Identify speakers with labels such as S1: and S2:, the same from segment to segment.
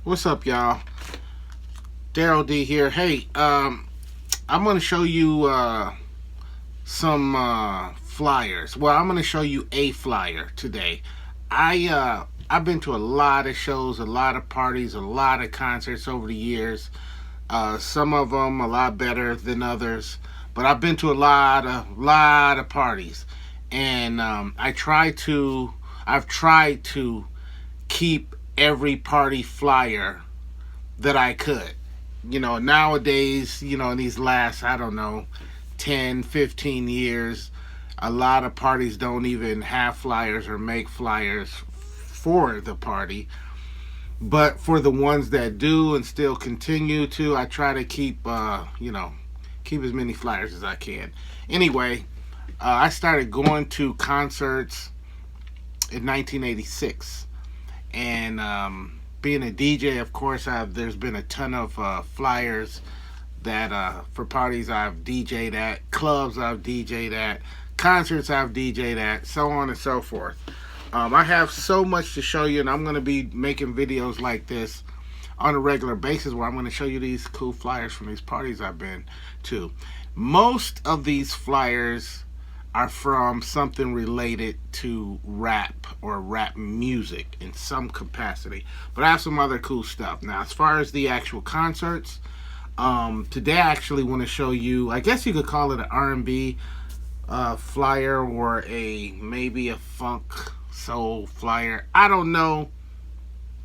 S1: What's up, y'all? Daryl D here. Hey, I'm gonna show you some flyers. Well, I'm gonna show you a flyer today. I've been to a lot of shows, a lot of parties, a lot of concerts over the years. Some of them a lot better than others, but I've been to a lot of parties, and I've tried to keep every party flyer that I could. Nowadays, in these last, I don't know, 10, 15 years, a lot of parties don't even have flyers or make flyers for the party. But for the ones that do and still continue to, I try to keep as many flyers as I can. Anyway, I started going to concerts in 1986. And being a DJ, of course, there's been a ton of flyers that for parties I've DJ'd at, clubs I've DJ'd at, concerts I've DJ'd at, so on and so forth. I have so much to show you, and I'm going to be making videos like this on a regular basis where I'm going to show you these cool flyers from these parties I've been to. Most of these flyers are from something related to rap or rap music in some capacity. But I have some other cool stuff. Now, as far as the actual concerts, today I actually want to show you, I guess you could call it an R&B flyer or maybe a funk soul flyer. I don't know.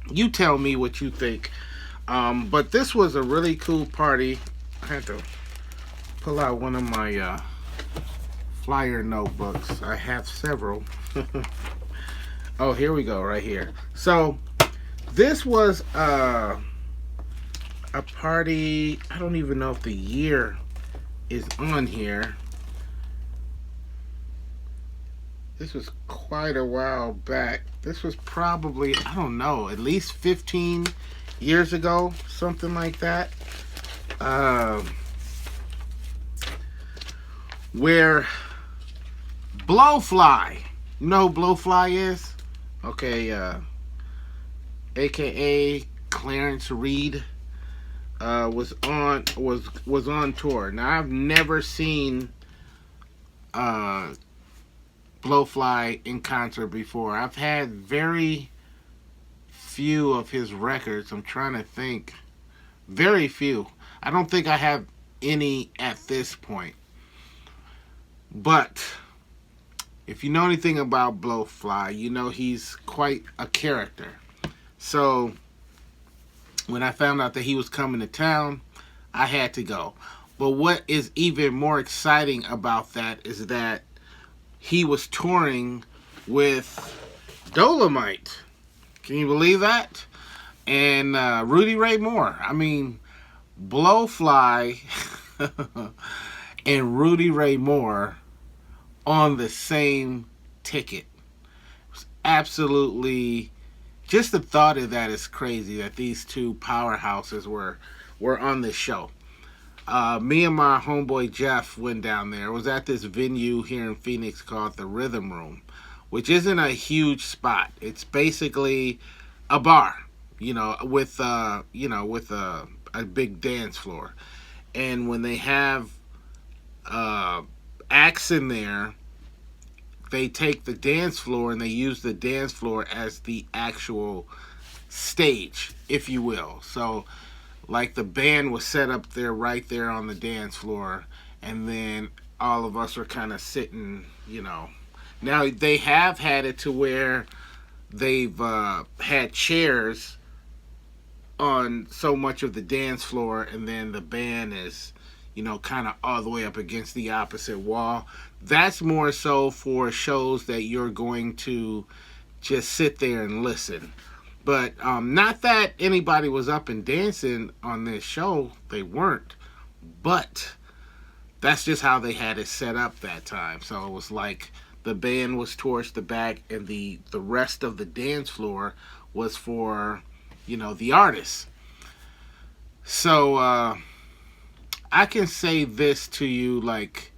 S1: You tell me what you think. But this was a really cool party. I had to pull out one of my flyer notebooks. I have several. Oh, here we go, right here. So this was a party. I don't even know if the year is on here. This was quite a while back. This was probably, I don't know, at least 15 years ago, something like that. Where Blowfly, you know who Blowfly is? Okay, AKA Clarence Reed, was on tour. Now I've never seen Blowfly in concert before. I've had very few of his records. I'm trying to think. Very few. I don't think I have any at this point. But if you know anything about Blowfly, you know he's quite a character. So when I found out that he was coming to town, I had to go. But what is even more exciting about that is that he was touring with Dolemite. Can you believe that? And Rudy Ray Moore. I mean, Blowfly and Rudy Ray Moore on the same ticket. It was absolutely, just the thought of that is crazy, that these two powerhouses were on this show. Me and my homeboy Jeff went down there. It was at this venue here in Phoenix called the Rhythm Room, which isn't a huge spot. It's basically a bar, with a big dance floor. And when they have acts in there, they take the dance floor and they use the dance floor as the actual stage, if you will. So like the band was set up there right there on the dance floor, and then all of us were kind of sitting, Now they have had it to where they've had chairs on so much of the dance floor, and then the band is kind of all the way up against the opposite wall. That's more so for shows that you're going to just sit there and listen. But not that anybody was up and dancing on this show. They weren't. But that's just how they had it set up that time. So it was like the band was towards the back, and the rest of the dance floor was for, the artists. So I can say this to you, like,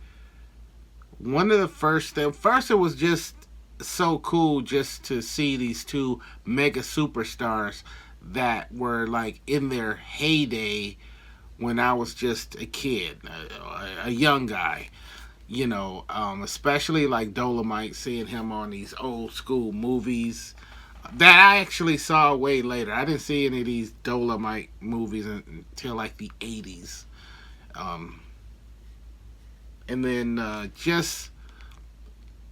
S1: one of the first it was just so cool just to see these two mega superstars that were like in their heyday when I was just a kid, a young guy. Especially like Dolemite, seeing him on these old school movies that I actually saw way later. I didn't see any of these Dolemite movies until like the 80s. Um, and then just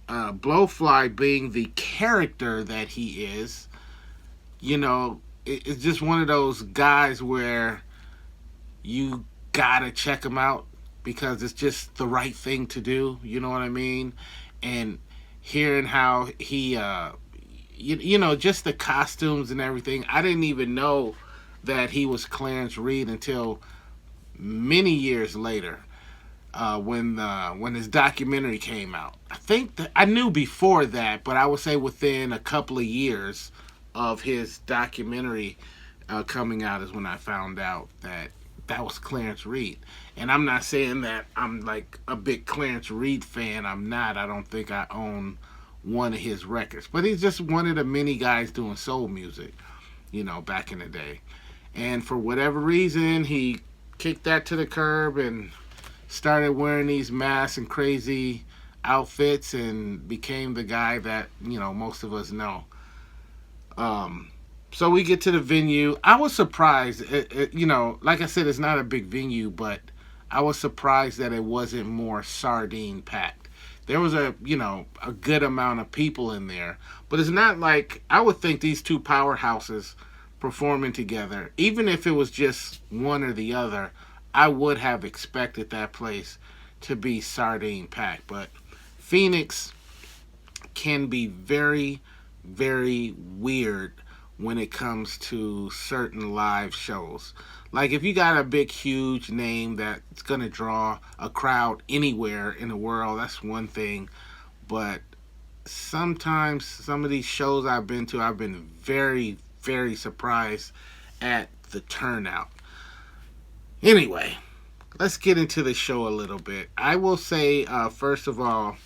S1: Blowfly being the character that he is, it's just one of those guys where you gotta check him out because it's just the right thing to do. You know what I mean? And hearing how he, just the costumes and everything. I didn't even know that he was Clarence Reed until many years later. When his documentary came out, I think that I knew before that, but I would say within a couple of years of his documentary coming out is when I found out that that was Clarence Reed. And I'm not saying that I'm like a big Clarence Reed fan. I'm not. I don't think I own one of his records. But he's just one of the many guys doing soul music, back in the day. And for whatever reason, he kicked that to the curb and started wearing these masks and crazy outfits and became the guy that, most of us know. So we get to the venue. I was surprised. Like I said, it's not a big venue, but I was surprised that it wasn't more sardine packed. There was a good amount of people in there, but it's not like I would think these two powerhouses performing together, even if it was just one or the other, I would have expected that place to be sardine packed. But Phoenix can be very, very weird when it comes to certain live shows. Like if you got a big, huge name that's going to draw a crowd anywhere in the world, that's one thing. But sometimes some of these shows I've been to, I've been very, very surprised at the turnout. Anyway, let's get into the show a little bit. I will say, first of all,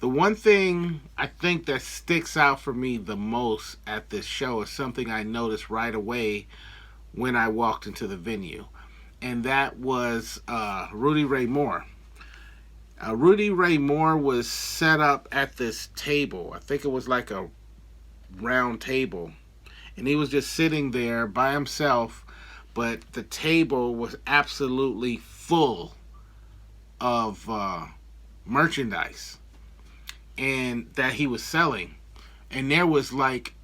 S1: the one thing I think that sticks out for me the most at this show is something I noticed right away when I walked into the venue, and that was Rudy Ray Moore. Rudy Ray Moore was set up at this table. I think it was like a round table, and he was just sitting there by himself, but the table was absolutely full of merchandise and that he was selling. And there was like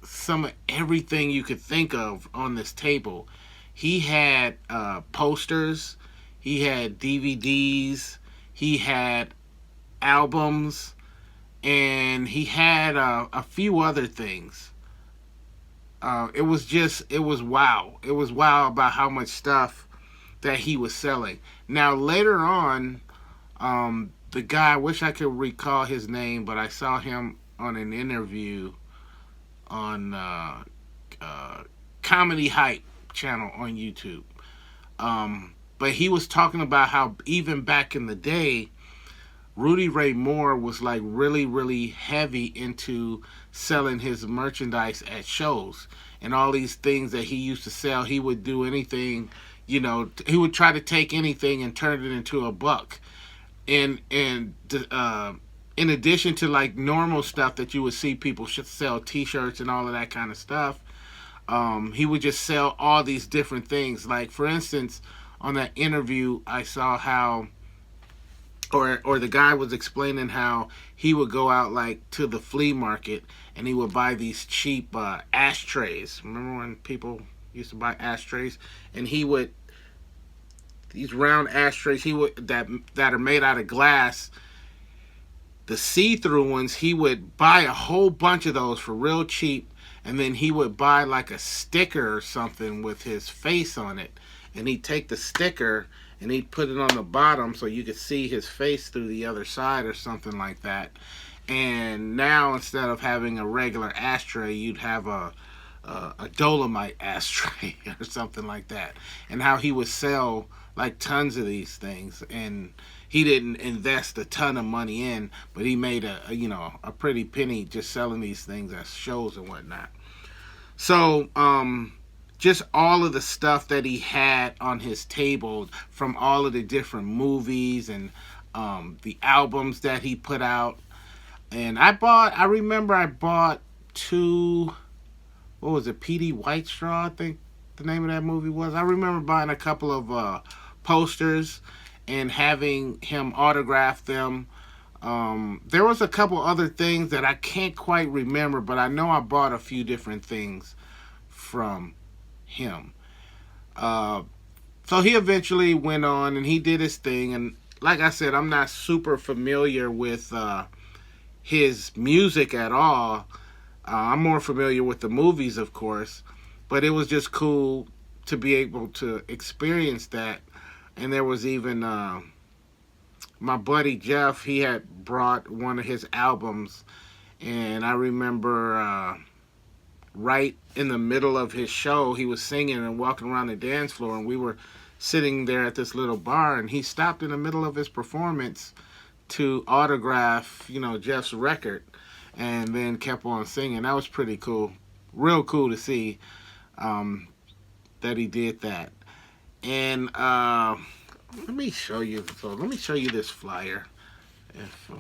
S1: some of everything you could think of on this table. He had posters, he had DVDs, he had albums, and he had a few other things. It was wow. It was wow about how much stuff that he was selling. Now, later on, the guy, I wish I could recall his name, but I saw him on an interview on Comedy Hype channel on YouTube. But he was talking about how even back in the day, Rudy Ray Moore was like really, really heavy into selling his merchandise at shows and all these things that he used to sell. He would do anything, he would try to take anything and turn it into a buck. And in addition to like normal stuff that you would see people should sell T-shirts and all of that kind of stuff, he would just sell all these different things. Like for instance, on that interview, I saw how, or the guy was explaining how he would go out like to the flea market and he would buy these cheap ashtrays. Remember when people used to buy ashtrays? And he would, these round ashtrays, that are made out of glass, the see-through ones, he would buy a whole bunch of those for real cheap, and then he would buy like a sticker or something with his face on it, and he'd take the sticker and he'd put it on the bottom so you could see his face through the other side or something like that. And now instead of having a regular ashtray, you'd have a Dolemite ashtray or something like that. And how he would sell like tons of these things, and he didn't invest a ton of money in, but he made a pretty penny just selling these things at shows and whatnot. So, just all of the stuff that he had on his table from all of the different movies and the albums that he put out. And I remember I bought two, what was it, P.D. Whitestraw, I think the name of that movie was. I remember buying a couple of posters and having him autograph them. There was a couple other things that I can't quite remember, but I know I bought a few different things from him. Uh, so he eventually went on and he did his thing. And like I said, I'm not super familiar with his music at all. I'm more familiar with the movies, of course, but it was just cool to be able to experience that. And there was even my buddy Jeff. He had brought one of his albums, and I remember right in the middle of his show, he was singing and walking around the dance floor, and we were sitting there at this little bar, and he stopped in the middle of his performance to autograph, Jeff's record, and then kept on singing. That was pretty cool. Real cool to see that he did that. And let me show you. So let me show you this flyer. If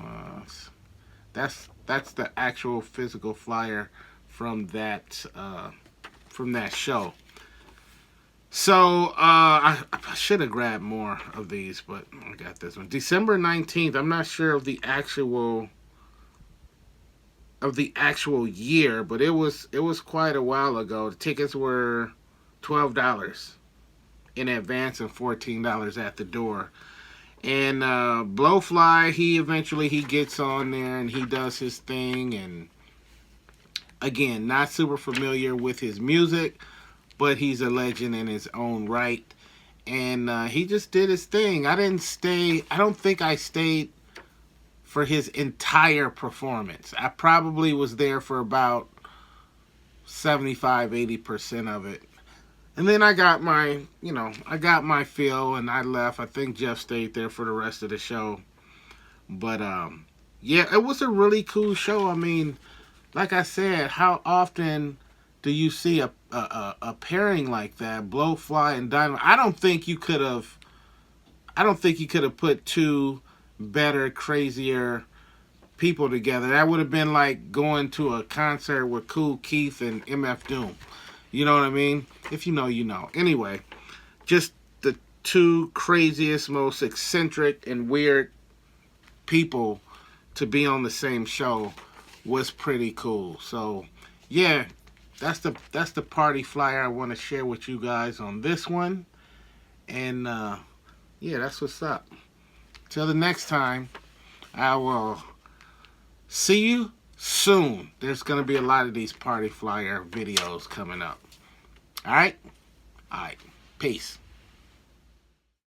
S1: that's the actual physical flyer from that show. So I should have grabbed more of these, but I got this one. December 19th. I'm not sure of the actual year, but it was quite a while ago. The tickets were $12 in advance and $14 at the door. And Blowfly, he eventually gets on there and he does his thing. And again, not super familiar with his music, but he's a legend in his own right. And he just did his thing. I don't think I stayed for his entire performance. I probably was there for about 75-80% of it. And then I got my fill and I left. I think Jeff stayed there for the rest of the show. But yeah, it was a really cool show. I mean, like I said, how often do you see a pairing like that, Blowfly and Dolemite? I don't think you could have put two better, crazier people together. That would have been like going to a concert with Kool Keith and MF Doom. You know what I mean? If you know, you know. Anyway, just the two craziest, most eccentric and weird people to be on the same show was pretty cool. So, yeah, that's the party flyer I want to share with you guys on this one. And yeah, that's what's up. Till the next time, I will see you soon. There's going to be a lot of these party flyer videos coming up. All right? All right. Peace.